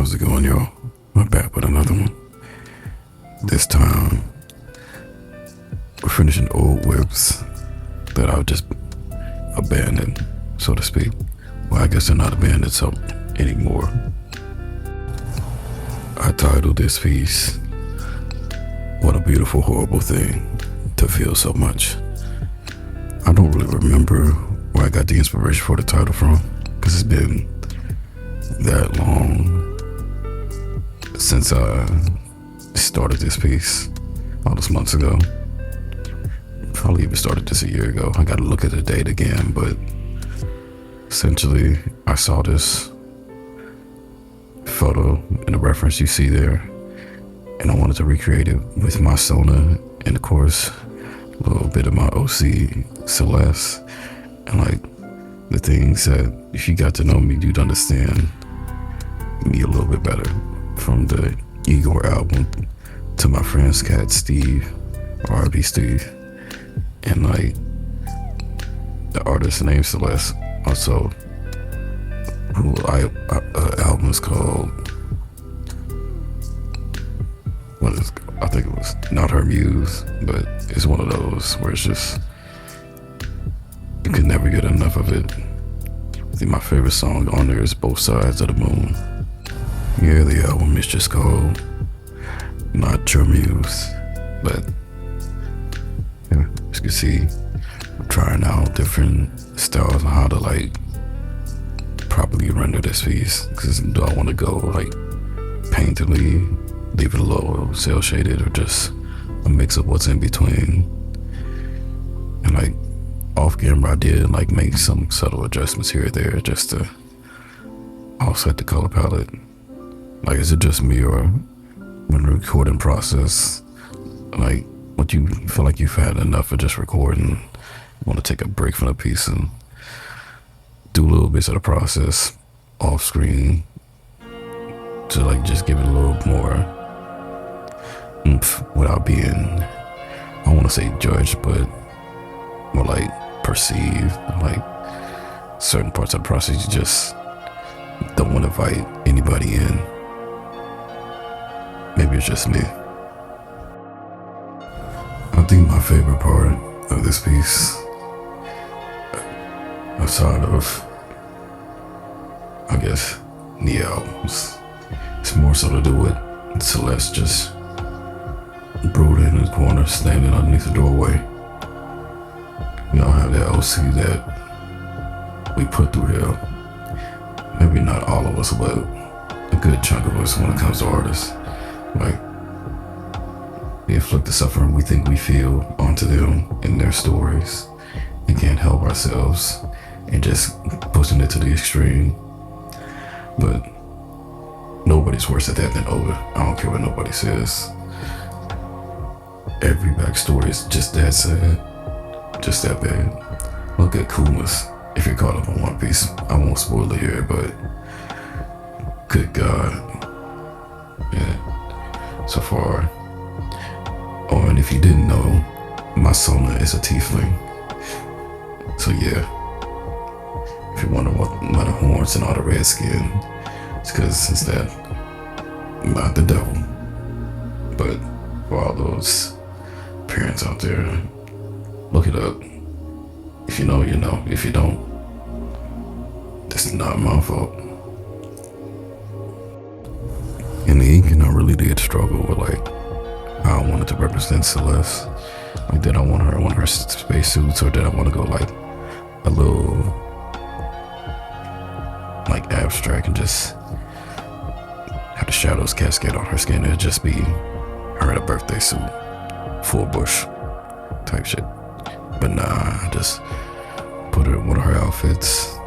How's it going, y'all? I'm back with another one. This time, we're finishing old whips that I've just abandoned, so to speak. Well, I guess they're not abandoned anymore. I titled this piece, "What a Beautiful, Horrible Thing to Feel So Much." I don't really remember where I got the inspiration for the title from, because it's been that long since I started this piece, all those months ago. Probably even started this a year ago. I gotta look at the date again, but essentially I saw this photo in the reference you see there, and I wanted to recreate it with my Sona and of course a little bit of my OC Celeste, and like the things that if you got to know me, you'd understand me a little bit better. From the Igor album to my friend's cat Steve, or RB Steve, and like the artist named Celeste, also who album is called, I think it was Not Her Muse, but it's one of those where it's just you can never get enough of it. I think my favorite song on there is Both Sides of the Moon. Yeah, the album is just called Not Your Muse, but yeah, as you can see, I'm trying out different styles on how to like properly render this piece, because do I want to go like painterly, leave it a little cell shaded, or just a mix of what's in between. And like off camera I did like make some subtle adjustments here or there just to offset the color palette. Like, is it just me, or when the recording process, like, what you feel like you've had enough of just recording, want to take a break from the piece and do little bits of the process off screen to like just give it a little more oomph without being, I don't want to say judged, but more like perceived. Like certain parts of the process you just don't want to invite anybody in. Maybe it's just me. I think my favorite part of this piece, outside of, I guess, the albums, it's more so to do with Celeste just brooding in the corner, standing underneath the doorway. We all have that OC that we put through here. Maybe not all of us, but a good chunk of us when it comes to artists. Like, we inflict the suffering we think we feel onto them in their stories and can't help ourselves and just pushing it to the extreme. But nobody's worse at that than Oda. I don't care what nobody says. Every backstory is just that sad, just that bad. Look at Kuma's, if you're caught up on One Piece. I won't spoil it here, but good God. Yeah. So far. Oh, and if you didn't know, my Sona is a tiefling. So yeah, if you wonder what the horns and all the red skin, it's because it's that, not the devil. But for all those parents out there, look it up. If you know, you know. If you don't, that's not my fault. In the ink, I really did struggle with like how I wanted to represent Celeste. Like, did I want her in one of her spacesuits, or did I want to go like a little like abstract and just have the shadows cascade on her skin? It'd just be her in a birthday suit, full bush type shit. But nah, I just put her in one of her outfits,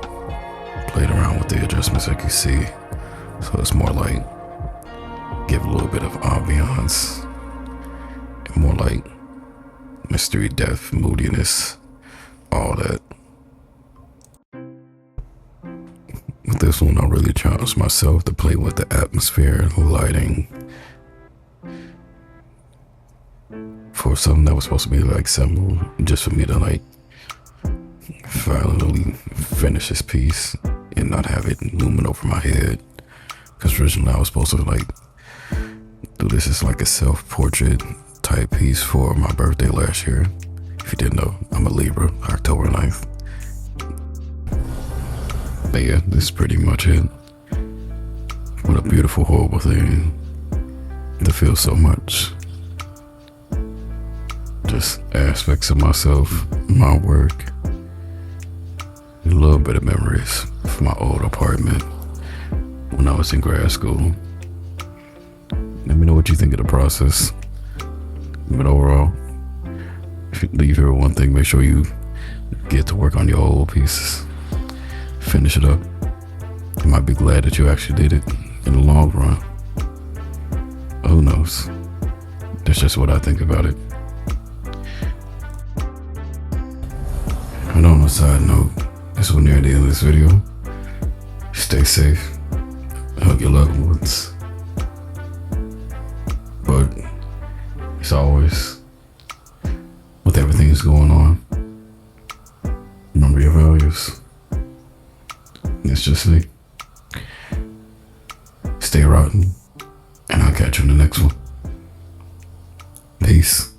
played around with the adjustments like you see, so it's more like give a little bit of ambiance and more like mystery, death, moodiness, all that. With this one, I really challenged myself to play with the atmosphere, lighting, for something that was supposed to be like simple, just for me to like finally finish this piece and not have it looming over my head Because originally I was supposed to like do this as like a self-portrait type piece for my birthday last year. If you didn't know, I'm a Libra, October 9th. But yeah, this is pretty much it. What a beautiful, horrible thing to feel so much. Just aspects of myself, my work, a little bit of memories from my old apartment when I was in grad school. Let me know what you think of the process. But overall, if you leave here with one thing, make sure you get to work on your old pieces. Finish it up. You might be glad that you actually did it in the long run. Who knows? That's just what I think about it. And on a side note, this was near the end of this video. Stay safe. Hug your loved ones. But as always, with everything that's going on, remember your values. It's just me. Stay rotten, and I'll catch you in the next one. Peace.